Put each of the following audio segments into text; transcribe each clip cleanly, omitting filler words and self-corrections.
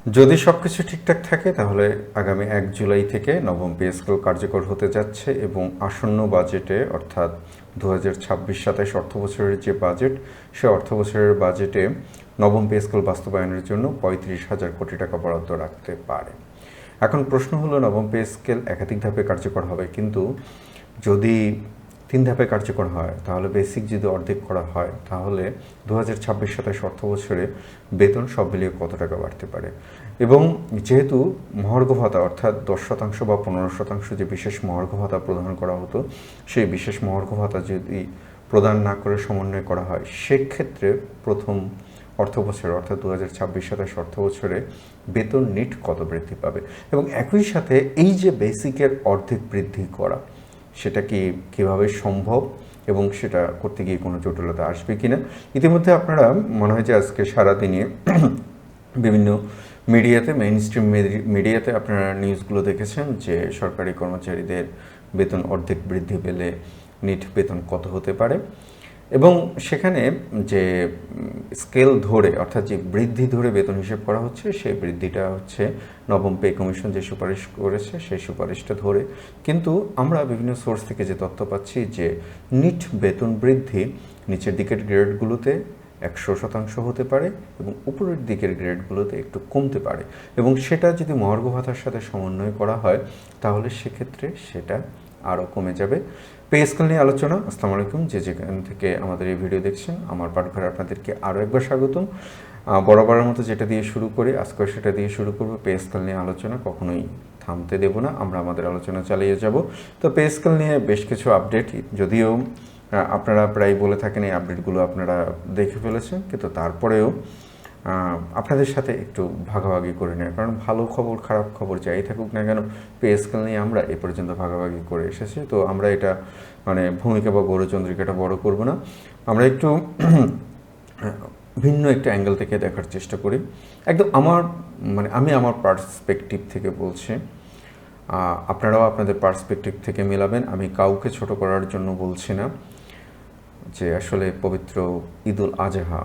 যদি সবকিছু ঠিকঠাক থাকে তাহলে আগামী 1 জুলাই থেকে নবম পে স্কেল কার্যকর হতে যাচ্ছে এবং আসন্ন বাজেটে অর্থাৎ 2026-27 অর্থবছরের যে বাজেট, সে অর্থবছরের বাজেটে নবম পে স্কেল বাস্তবায়নের জন্য 35,000 কোটি টাকা বরাদ্দ রাখতে পারে। এখন প্রশ্ন হলো, নবম পে স্কেল একাধিক ধাপে কার্যকর হবে, কিন্তু যদি 3 ধাপে কার্যকর হয় তাহলে বেসিক যদি অর্ধেক করা হয় তাহলে 2026-27 অর্থবছরে বেতন সব মিলিয়ে কত টাকা বাড়তে পারে। এবং যেহেতু মহার্ঘ ভাতা অর্থাৎ 10% বা 15% যে বিশেষ মহার্ঘ ভাতা প্রদান করা হতো, সেই বিশেষ মহার্ঘ ভাতা যদি প্রদান না করে সমন্বয় করা হয়, সেক্ষেত্রে প্রথম অর্থবছর অর্থাৎ 2026-27 অর্থবছরে বেতন নিট কত বৃদ্ধি পাবে। এবং একই সাথে এই যে বেসিকের অর্ধেক বৃদ্ধি করা, সেটা কীভাবে সম্ভব এবং সেটা করতে গিয়ে কোনো জটিলতা আসবে কিনা। ইতিমধ্যে আপনারা মনে হয় যে আজকে সারাদিনে বিভিন্ন মিডিয়াতে, মেইন স্ট্রিম মিডিয়াতে আপনারা নিউজগুলো দেখেছেন যে সরকারি কর্মচারীদের বেতন অর্ধেক বৃদ্ধি পেলে নিট বেতন কত হতে পারে। এবং সেখানে যে স্কেল ধরে অর্থাৎ যে বৃদ্ধি ধরে বেতন হিসেব করা হচ্ছে, সেই বৃদ্ধিটা হচ্ছে নবম পে কমিশন যে সুপারিশ করেছে সেই সুপারিশটা ধরে। কিন্তু আমরা বিভিন্ন সোর্স থেকে যে তথ্য পাচ্ছি যে নিট বেতন বৃদ্ধি নিচের দিকের গ্রেডগুলোতে 100% হতে পারে এবং উপরের দিকের গ্রেডগুলোতে একটু কমতে পারে। এবং সেটা যদি মহার্ঘ ভাতার সাথে সমন্বয় করা হয় তাহলে সেক্ষেত্রে সেটা আরও কমে যাবে। পে স্কেল নিয়ে আলোচনা। আসসালামু আলাইকুম, যে যেখান থেকে আমাদের এই ভিডিও দেখছেন, আমার পাঠঘরে আপনাদেরকে আরও একবার স্বাগতম। বরাবরের মতো যেটা দিয়ে শুরু করি, আজকেও সেটা দিয়ে শুরু করব। পে স্কেল নিয়ে আলোচনা কখনোই থামতে দেব না, আমরা আমাদের আলোচনা চালিয়ে যাব। তো পে স্কেল নিয়ে বেশ কিছু আপডেট, যদিও আপনারা প্রায় বলে থাকেন এই আপডেটগুলো আপনারা দেখে ফেলেছেন, কিন্তু তারপরেও আপনাদের সাথে একটু ভাগাভাগি করে নেয়, কারণ ভালো খবর খারাপ খবর যাই থাকুক না কেন, পে স্কেল নিয়ে আমরা এ পর্যন্ত ভাগাভাগি করে এসেছি। তো আমরা এটা ভূমিকা বা গৌরচন্দ্রিকাটা বড় করব না, আমরা একটু ভিন্ন একটা অ্যাঙ্গেল থেকে দেখার চেষ্টা করি। একদম আমি আমার পার্সপেক্টিভ থেকে বলছি, আপনারাও আপনাদের পার্সপেক্টিভ থেকে মেলাবেন। আমি কাউকে ছোট করার জন্য বলছি না। যে আসলে পবিত্র ঈদুল আজহা,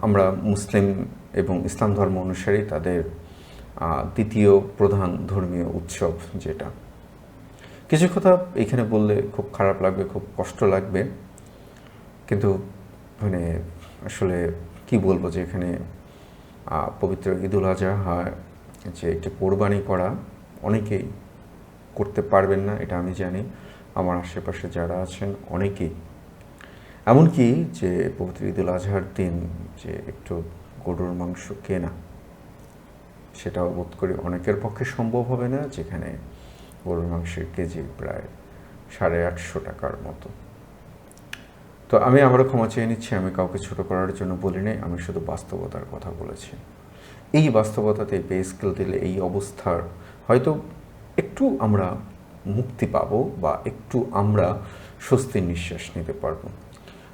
আমরা মুসলিম এবং ইসলাম ধর্ম অনুসারী, তাদের দ্বিতীয় প্রধান ধর্মীয় উৎসব যেটা। কিছু কথা এখানে বললে খুব খারাপ লাগবে, খুব কষ্ট লাগবে, কিন্তু আসলে কি বলবো, যে এখানে পবিত্র ঈদুল আজহা যে একটি কোরবানি করা অনেকেই করতে পারবেন না, এটা আমি জানি। আমার আশেপাশে যারা আছেন অনেকেই, এমনকি যে পবিত্র ঈদুল আজহার দিন যে একটু গরুর মাংস কেনা, সেটাও বোধ করি অনেকের পক্ষে সম্ভব হবে না, যেখানে গরুর মাংসের কেজি প্রায় 850 টাকার মতো। তো আমি আবারও ক্ষমা চেয়ে নিচ্ছি, আমি কাউকে ছোট করার জন্য বলি নাই, আমি শুধু বাস্তবতার কথা বলেছি। এই বাস্তবতাতে পে স্কেল দিলে এই অবস্থার হয়তো একটু আমরা মুক্তি পাবো বা একটু আমরা স্বস্তির নিঃশ্বাস নিতে পারবো।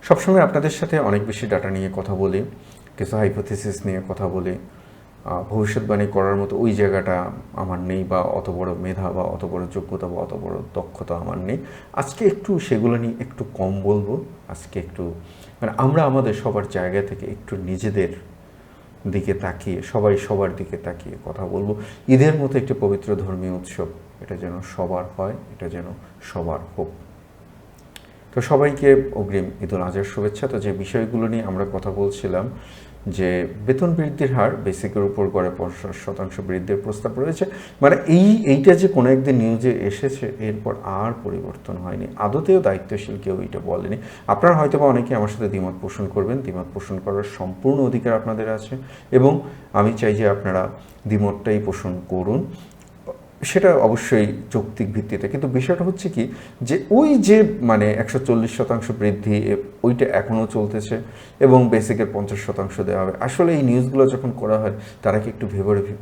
সবসময় আপনাদের সাথে অনেক বেশি ডাটা নিয়ে কথা বলি, কিছু হাইপোথিসিস নিয়ে কথা বলি, ভবিষ্যৎবাণী করার মতো ওই জায়গাটা আমার নেই, বা অত বড় মেধা বা অত বড় যোগ্যতা বা অত বড় দক্ষতা আমার নেই। আজকে একটু সেগুলো নিয়ে একটু কম বলবো। আজকে একটু আমরা আমাদের সবার জায়গা থেকে একটু নিজেদের দিকে তাকিয়ে, সবাই সবার দিকে তাকিয়ে কথা বলবো। ঈদের মতো একটি পবিত্র ধর্মীয় উৎসব, এটা যেন সবার হয়, এটা যেন সবার হোক। তো সবাইকে অগ্রিম ঈদুল আজহার শুভেচ্ছা। তো যে বিষয়গুলো নিয়ে আমরা কথা বলছিলাম, যে বেতন বৃদ্ধির হার বেসিকের উপর গড়ে 50% বৃদ্ধির প্রস্তাব রয়েছে, এইটা যে কোনো একদিন নিউজে এসেছে, এরপর আর পরিবর্তন হয়নি। আদতেও দায়িত্বশীল কেউ এটা বলেনি। আপনারা হয়তো বা অনেকে আমার সাথে দ্বিমত পোষণ করবেন, দ্বিমত পোষণ করার সম্পূর্ণ অধিকার আপনাদের আছে, এবং আমি চাই যে আপনারা দ্বিমতটাই পোষণ করুন, সেটা অবশ্যই যৌক্তিক ভিত্তিতে। কিন্তু বিষয়টা হচ্ছে কি, যে ওই যে 140% বৃদ্ধি, ওইটা এখনও চলতেছে এবং বেসিকের 50% দেওয়া হবে। আসলে এই নিউজগুলো যখন করা হয়, তারা কি একটু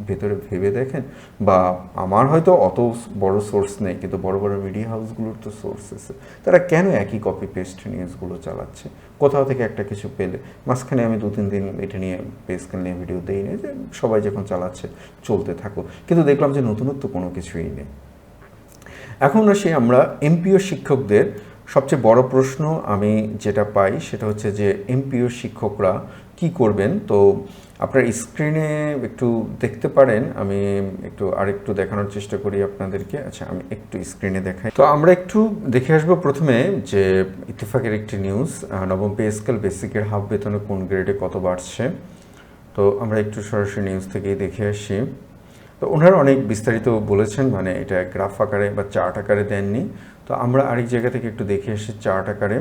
ভেতরে ভেবে দেখেন? বা আমার হয়তো অত বড় সোর্স নেই, কিন্তু বড় বড় মিডিয়া হাউসগুলোর তো সোর্স আছে, তারা কেন একই কপি পেস্ট নিউজগুলো চালাচ্ছে? কোথাও থেকে একটা কিছু পেলে, মাঝখানে আমি 2-3 দিন এটা নিয়ে পে স্কেল নিয়ে ভিডিও দিই না, যে সবাই যখন চালাচ্ছে চলতে থাকো, কিন্তু দেখলাম যে নতুনত্ব কোনো কিছুই নেই। এখন আসি আমরা এমপিও শিক্ষকদের। সবচেয়ে বড় প্রশ্ন আমি যেটা পাই সেটা হচ্ছে যে এমপিও শিক্ষকরা কি করবেন, তো আপনার স্ক্রিনে একটু দেখতে পারেন। আমি আরেকটু দেখানোর চেষ্টা করি আপনাদেরকে। আচ্ছা, আমি একটু স্ক্রিনে দেখাই। তো আমরা একটু দেখে আসবো প্রথমে যে ইত্তেফাকের একটি নিউজ, নবম পে স্কেল বেসিকের হাফ বেতনে কোন গ্রেডে কত বাড়ছে। তো আমরা একটু সরাসরি নিউজ থেকেই দেখে আসি। তো ওনারা অনেক বিস্তারিত বলেছেন, মানে এটা গ্রাফ আকারে বা চার্ট আকারে দেননি। তো আমরা আরেক জায়গা থেকে একটু দেখে এসেছি চার্ট আকারে।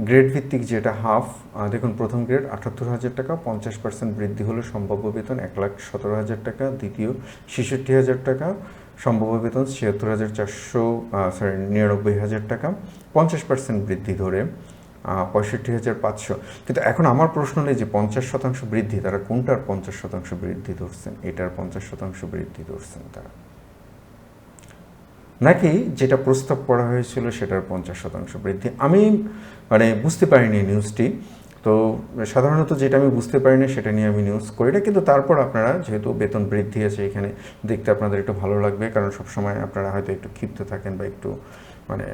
গ্রেড ভিত্তিক যেটা হাফ, দেখুন প্রথম গ্রেড ৭৮,০০০ টাকা, 50% বৃদ্ধি হলে সম্ভাব্য বেতন ১,১৭,০০০ টাকা। দ্বিতীয় ৬৬,০০০ টাকা, সম্ভাব্য বেতন ৯৯,০০০ টাকা, 50% বৃদ্ধি ধরে ৬৫,৫০০। কিন্তু এখন আমার প্রশ্ন নেই যে ৫০% বৃদ্ধি, তারা কোনটার ৫০% বৃদ্ধি ধরছেন? এটার ৫০% বৃদ্ধি ধরছেন তারা, নাকি যেটা প্রস্তাব করা হয়েছিল সেটার ৫০% বৃদ্ধি? আমি মানে বুঝতে পারিনি নিউজটি। তো সাধারণত যেটা আমি বুঝতে পারিনি সেটা নিয়ে আমি নিউজ করি না, কিন্তু তারপর আপনারা যেহেতু বেতন বৃদ্ধি আছে এখানে দেখতে আপনাদের একটু ভালো লাগবে, কারণ সবসময় আপনারা হয়তো একটু ক্ষিপ্ত থাকেন বা একটু মানে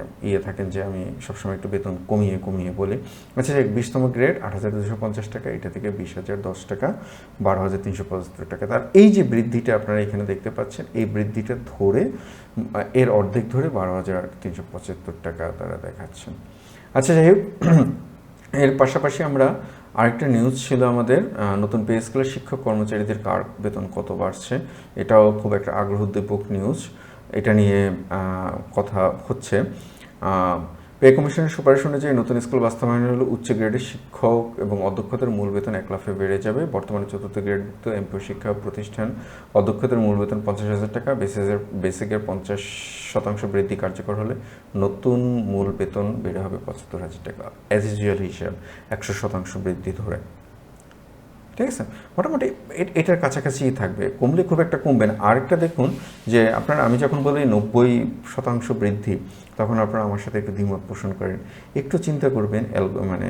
থাকেন যে আমি সবসময় একটু বেতন কমিয়ে কমিয়ে বলি। আচ্ছা, ২০তম গ্রেড ৮,২৫০ টাকা, এটা থেকে ২০,০১০ টাকা, ১২,৩৭৫ টাকা। তার এই যে বৃদ্ধিটা আপনারা এখানে দেখতে পাচ্ছেন, এই বৃদ্ধিটা ধরে এর অর্ধেক ধরে ১২,৩৭৫ টাকা তারা দেখাচ্ছেন। আচ্ছা, যাই হোক, এর পাশাপাশি আমরা আরেকটা নিউজ ছিল আমাদের, নতুন পে স্কেলে শিক্ষক কর্মচারীদের কার বেতন কত বাড়ছে। এটাও খুব একটা আগ্রহোদ্দীপক নিউজ, এটা নিয়ে কথা হচ্ছে। পে কমিশনের সুপারিশ অনুযায়ী নতুন স্কুল বাস্তবায়ন হলে উচ্চ গ্রেডের শিক্ষক এবং অধ্যক্ষদের মূল বেতন ১ লাফে বেড়ে যাবে। বর্তমানে চতুর্থ গ্রেডভুক্ত এমপিও শিক্ষা প্রতিষ্ঠান অধ্যক্ষদের মূল বেতন ৫০,০০০ টাকা, বেসিকের ৫০% বৃদ্ধি কার্যকর হলে নতুন মূল বেতন বেড়ে হবে ৭৫,০০০ টাকা। অ্যাজ ইউজুয়াল হিসাব ১০০% বৃদ্ধি ধরে, ঠিক আছে, মোটামুটি এটার কাছাকাছিই থাকবে, কমলে খুব একটা কমবে না। আরেকটা দেখুন যে আপনারা, আমি যখন বলি ৯০% বৃদ্ধি, তখন আপনারা আমার সাথে একটু দ্বিমত পোষণ করেন। একটু চিন্তা করবেন, মানে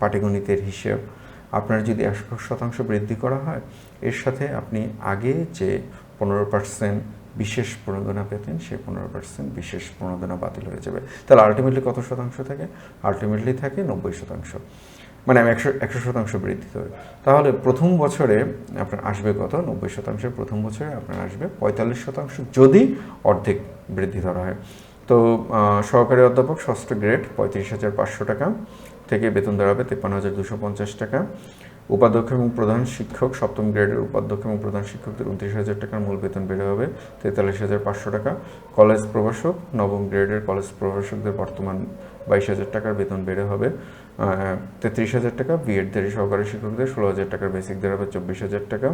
পাটিগণিতের হিসেব, আপনার যদি ১০০% বৃদ্ধি করা হয়, এর সাথে আপনি আগে যে ১৫% বিশেষ প্রণোদনা পেতেন, সেই ১৫% বিশেষ প্রণোদনা বাতিল হয়ে যাবে। তাহলে আলটিমেটলি কত শতাংশ থাকে? আলটিমেটলি থাকে ৯০%, মানে আমি ১০০% বৃদ্ধি ধরে। তাহলে প্রথম বছরে আপনার আসবে কত? ৯০%। প্রথম বছরে আপনার আসবে ৪৫%, যদি অর্ধেক বৃদ্ধি ধরা হয়। তো সহকারী অধ্যাপক ষষ্ঠ গ্রেড ৩৫,৫০০ টাকা থেকে বেতন দাঁড়াবে ৫৩,২৫০ টাকা। উপাধ্যক্ষ এবং প্রধান শিক্ষক সপ্তম গ্রেডের উপাধ্যক্ষ এবং প্রধান শিক্ষকদের ২৯,০০০ টাকার মূল বেতন বেড়ে হবে ৪৩,৫০০ টাকা। কলেজ প্রভাষক নবম গ্রেডের কলেজ প্রভাষকদের বর্তমান ২২,০০০ টাকার বেতন বেড়ে হবে ৩৩,০০০ টাকা। বিএডধারী সহকারী শিক্ষকদের ১৬,০০০ টাকার বেসিক দাঁড়াবে ২৪,০০০ টাকা।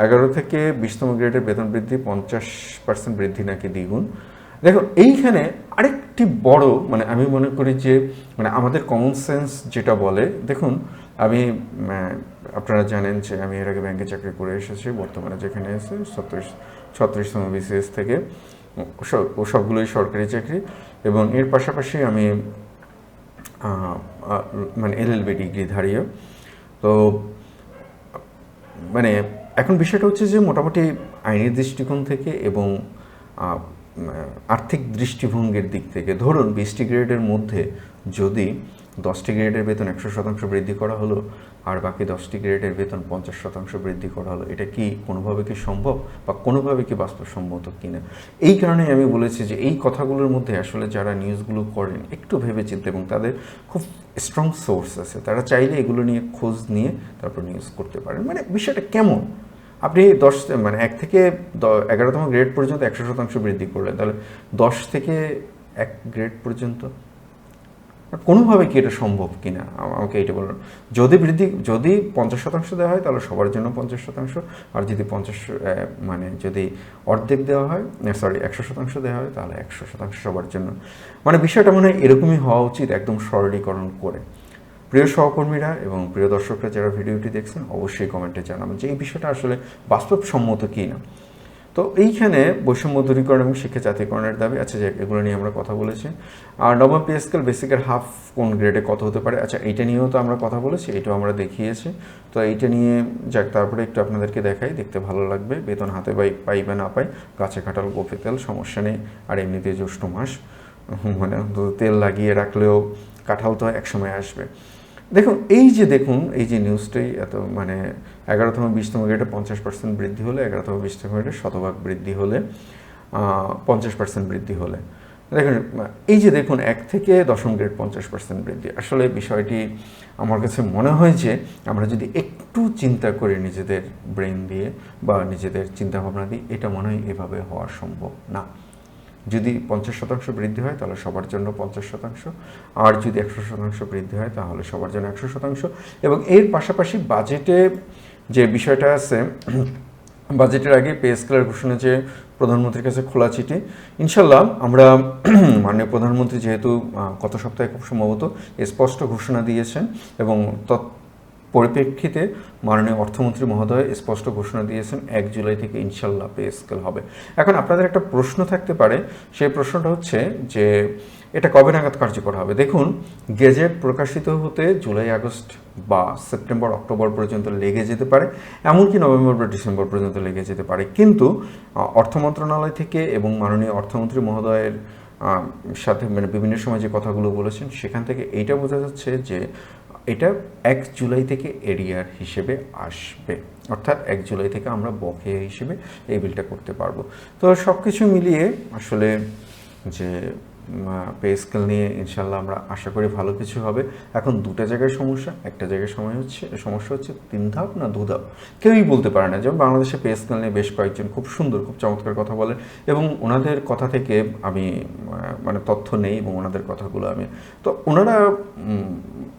১১ থেকে ২০তম গ্রেডের বেতন বৃদ্ধি ৫০% বৃদ্ধি নাকি দ্বিগুণ। দেখুন, এইখানে আরেকটি বড়, মানে আমি মনে করি যে মানে আমাদের কমন সেন্স যেটা বলে, দেখুন আমি আপনারা জানেন যে আমি এর আগে ব্যাংকে চাকরি করে এসেছি, বর্তমানে যেখানে আছে ৩৬তম বিসিএস থেকে, সবগুলোই সরকারি চাকরি, এবং এর পাশাপাশি আমি মানে এলএলবি ডিগ্রিধারীও। তো মানে এখন বিষয়টা হচ্ছে যে মোটামুটি আইনের দৃষ্টিকোণ থেকে এবং আর্থিক দৃষ্টিভঙ্গির দিক থেকে, ধরুন ২০টি গ্রেডের মধ্যে যদি 10টি গ্রেডের বেতন ১০০% বৃদ্ধি করা হলো, আর বাকি 10টি গ্রেডের বেতন ৫০% বৃদ্ধি করা হলো, এটা কি কোনোভাবে কি সম্ভব বা কোনোভাবে কি বাস্তবসম্মত কিনা? এই কারণেই আমি বলেছি যে এই কথাগুলোর মধ্যে আসলে যারা নিউজগুলো করেন একটু ভেবেচিন্তে, এবং তাদের খুব স্ট্রং সোর্স আছে, তারা চাইলে এগুলো নিয়ে খোঁজ নিয়ে তারপর নিউজ করতে পারেন। মানে বিষয়টা কেমন? আপনি ১ থেকে ১১তম গ্রেড পর্যন্ত ১০০% বৃদ্ধি করলেন, তাহলে ১০ থেকে ১ গ্রেড পর্যন্ত কোনোভাবে কি এটা সম্ভব কিনা আমাকে এইটা বলুন। যদি ৫০% দেওয়া হয় তাহলে সবার জন্য ৫০%, আর যদি যদি অর্ধেক দেওয়া হয়, ১০০% দেওয়া হয়, তাহলে ১০০% সবার জন্য। মানে বিষয়টা মনে হয় এরকমই হওয়া উচিত, একদম সরলীকরণ করে। প্রিয় সহকর্মীরা এবং প্রিয় দর্শকরা যারা ভিডিওটি দেখছেন, অবশ্যই কমেন্টে জানাবেন যে এই বিষয়টা আসলে বাস্তবসম্মত কি না। তো এইখানে বৈষম্য দূরীকরণ এবং শিক্ষা জাতীয়করণের দাবি, আচ্ছা যে এগুলো নিয়ে আমরা কথা বলেছি। আর নবম পে স্কেল বেসিকের হাফ কোন গ্রেডে কত হতে পারে, আচ্ছা এইটা নিয়েও তো আমরা কথা বলেছি, এটাও আমরা দেখিয়েছি। তো এইটা নিয়ে যাক, তারপরে একটু আপনাদেরকে দেখাই, দেখতে ভালো লাগবে। বেতন হাতে পাই বা না পাই, গাছে কাঁঠাল গোফে তেল, সমস্যা নেই। আর এমনিতে জ্যৈষ্ঠ মাস, মানে তেল লাগিয়ে রাখলেও কাঁঠাল তো একসময় আসবে। দেখুন এই যে নিউজটাই এত মানে 11তম 20তম গ্রেডে 50% বৃদ্ধি হলে, 11তম 20তম গ্রেডে শতভাগ বৃদ্ধি হলে, 50% বৃদ্ধি হলে, দেখুন এই যে দেখুন 1 থেকে 10ম গ্রেড 50% বৃদ্ধি, আসলে বিষয়টি আমার কাছে মনে হয় যে আমরা যদি একটু চিন্তা করি নিজেদের ব্রেন দিয়ে বা নিজেদের চিন্তাভাবনা দিয়ে, এটা মনে হয় এভাবে হওয়া সম্ভব না। যদি 50% বৃদ্ধি হয় তাহলে সবার জন্য 50%, আর যদি 100% বৃদ্ধি হয় তাহলে সবার জন্য 100%। এবং এর পাশাপাশি বাজেটে যে বিষয়টা আছে, বাজেটের আগে পে স্কেলের ঘোষণা যে প্রধানমন্ত্রীর কাছে খোলা চিঠি, ইনশাল্লাহ আমরা মাননীয় প্রধানমন্ত্রী যেহেতু গত সপ্তাহে খুব সম্ভবত স্পষ্ট ঘোষণা দিয়েছেন এবং পরিপ্রেক্ষিতে মাননীয় অর্থমন্ত্রী মহোদয় স্পষ্ট ঘোষণা দিয়েছেন 1 জুলাই থেকে ইনশাল্লাহ পে স্কেল হবে। এখন আপনাদের একটা প্রশ্ন থাকতে পারে, সেই প্রশ্নটা হচ্ছে যে এটা কবে নাগাদ কার্যকর হবে। দেখুন, গেজেট প্রকাশিত হতে জুলাই, আগস্ট বা সেপ্টেম্বর, অক্টোবর পর্যন্ত লেগে যেতে পারে, এমনকি নভেম্বর বা ডিসেম্বর পর্যন্ত লেগে যেতে পারে। কিন্তু অর্থ মন্ত্রণালয় থেকে এবং মাননীয় অর্থমন্ত্রী মহোদয়ের সাথে মানে বিভিন্ন সময় যে কথাগুলো বলেছেন, সেখান থেকে এইটা বোঝা যাচ্ছে যে এটা 1 জুলাই থেকে এরিয়ার হিসেবে আসবে, অর্থাৎ 1 জুলাই থেকে আমরা বকেয়া হিসেবে এই বিলটা করতে পারবো। তো সব কিছু মিলিয়ে আসলে যে পে স্কেল নিয়ে ইনশাল্লাহ আমরা আশা করি ভালো কিছু হবে। এখন দুটো জায়গায় সমস্যা, একটা জায়গায় সমস্যা হচ্ছে 3 ধাপ না 2 ধাপ, কেউই বলতে পারে না। যেমন বাংলাদেশে পে স্কেল নিয়ে বেশ কয়েকজন খুব সুন্দর, খুব চমৎকার কথা বলেন এবং ওনাদের কথা থেকে আমি মানে তথ্য নেই এবং ওনাদের কথাগুলো আমি তো ওনারা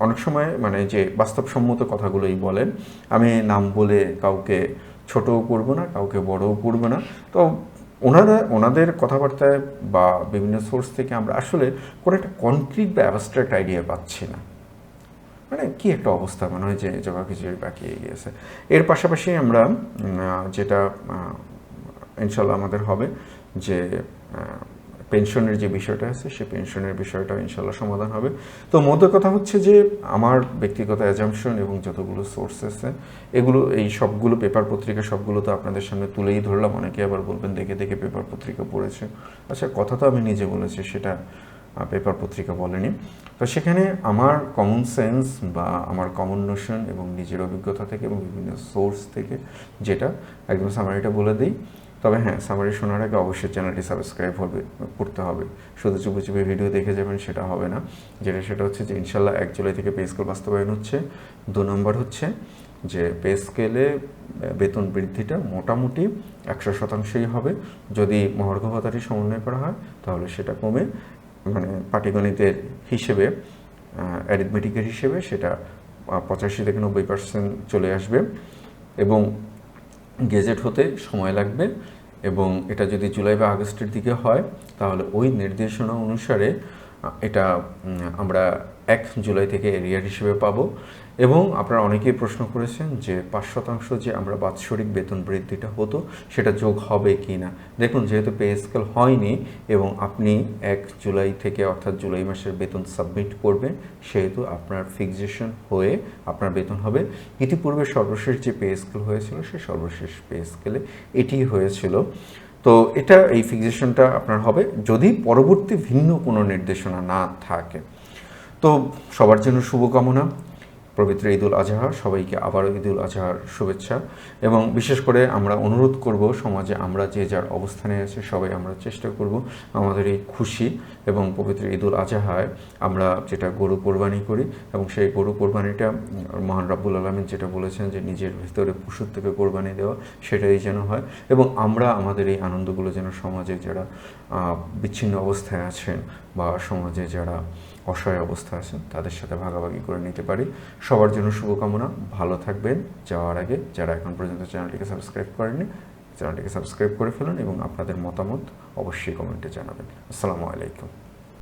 অনেক সময় মানে যে বাস্তবসম্মত কথাগুলোই বলেন। আমি নাম বলে কাউকে ছোটও করব না, কাউকে বড়ও করব না। তো ওনাদের কথাবার্তায় বা বিভিন্ন সোর্স থেকে আমরা আসলে কোনো একটা কনক্রিট বা অ্যাবস্ট্রাক্ট আইডিয়া পাচ্ছি না। মানে কি একটা অবস্থা, মনে হয় যে জগা খিচুড়ি বাকিয়ে গিয়েছে। এর পাশাপাশি আমরা যেটা ইনশাল্লাহ আমাদের হবে যে পেনশনের যে বিষয়টা আছে, সেই পেনশনের বিষয়টা ইনশাল্লাহ সমাধান হবে। তো মধ্য কথা হচ্ছে যে আমার ব্যক্তিগত অ্যাজাম্পশন এবং যতগুলো সোর্স আছে এগুলো, এই সবগুলো পেপার পত্রিকা সবগুলো তো আপনাদের সামনে তুলেই ধরলাম। অনেকে আবার বলবেন দেখে দেখে পেপার পত্রিকা পড়েছে। আচ্ছা, কথা তো আমি নিজে বলেছি, সেটা পেপার পত্রিকা বলেনি। তো সেখানে আমার কমন সেন্স বা আমার কমন নোশন এবং নিজের অভিজ্ঞতা থেকে এবং বিভিন্ন সোর্স থেকে যেটা একদম সামারিটা বলে দিই। তবে হ্যাঁ, সামারি শোনার আগে অবশ্যই চ্যানেলটি সাবস্ক্রাইব করতে হবে। শুধু চুপে চুপে ভিডিও দেখে যাবেন সেটা হবে না। সেটা হচ্ছে যে ইনশাল্লাহ 1 জুলাই থেকে পে স্কেল বাস্তবায়ন হচ্ছে। 2 নম্বর হচ্ছে যে পে স্কেলে বেতন বৃদ্ধিটা মোটামুটি 100%ই হবে। যদি মহার্ঘ ভাতাটি সমন্বয় করা হয় তাহলে সেটা কমে মানে পাটিগণিতের হিসেবে, অ্যারিথমেটিকের হিসেবে সেটা 85 থেকে 90% চলে আসবে এবং গেজেট হতে সময় লাগবে। এবং এটা যদি জুলাই বা আগস্টের দিকে হয় তাহলে ওই নির্দেশনা অনুসারে এটা আমরা 1 জুলাই থেকে এরিয়ার হিসেবে পাবো। এবং আপনারা অনেকেই প্রশ্ন করেছেন যে 5% যে আমরা বাৎসরিক বেতন বৃদ্ধিটা হতো সেটা যোগ হবে কি না। দেখুন, যেহেতু পে স্কেল হয়নি এবং আপনি 1 জুলাই থেকে অর্থাৎ জুলাই মাসের বেতন সাবমিট করবেন, সেহেতু আপনার ফিক্সেশন হয়ে আপনার বেতন হবে। ইতিপূর্বে সর্বশেষ যে পে স্কেল হয়েছিল সেই সর্বশেষ পে স্কেলে এটি হয়েছিল। তো এটা এই ফিক্সেশনটা আপনার হবে যদি পরবর্তী ভিন্ন কোনো নির্দেশনা না থাকে। তো সবার জন্য শুভকামনা। পবিত্র ঈদুল আজহা, সবাইকে আবারও ঈদুল আজহার শুভেচ্ছা। এবং বিশেষ করে আমরা অনুরোধ করব, সমাজে আমরা যে যার অবস্থানে আছে সবাই আমরা চেষ্টা করব আমাদের এই খুশি এবং পবিত্র ঈদুল আজহায় আমরা যেটা গরু কোরবানি করি এবং সেই গরু কোরবানিটা মহান রাব্বুল আলামিন যেটা বলেছেন যে নিজের ভিতরে পশুর থেকে কোরবানি দেওয়া, সেটাই যেন হয়। এবং আমরা আমাদের এই আনন্দগুলো যেন সমাজে যারা বিচ্ছিন্ন অবস্থায় আছেন বা সমাজে যারা অসহায় অবস্থা আছেন তাদের সাথে ভাগাভাগি করে নিতে পারি। সবার জন্য শুভকামনা। ভালো থাকবেন। যাওয়ার আগে যারা এখন পর্যন্ত চ্যানেলটিকে সাবস্ক্রাইব করেননি, চ্যানেলটিকে সাবস্ক্রাইব করে ফেলুন এবং আপনাদের মতামত অবশ্যই কমেন্টে জানাবেন। আসসালামু আলাইকুম।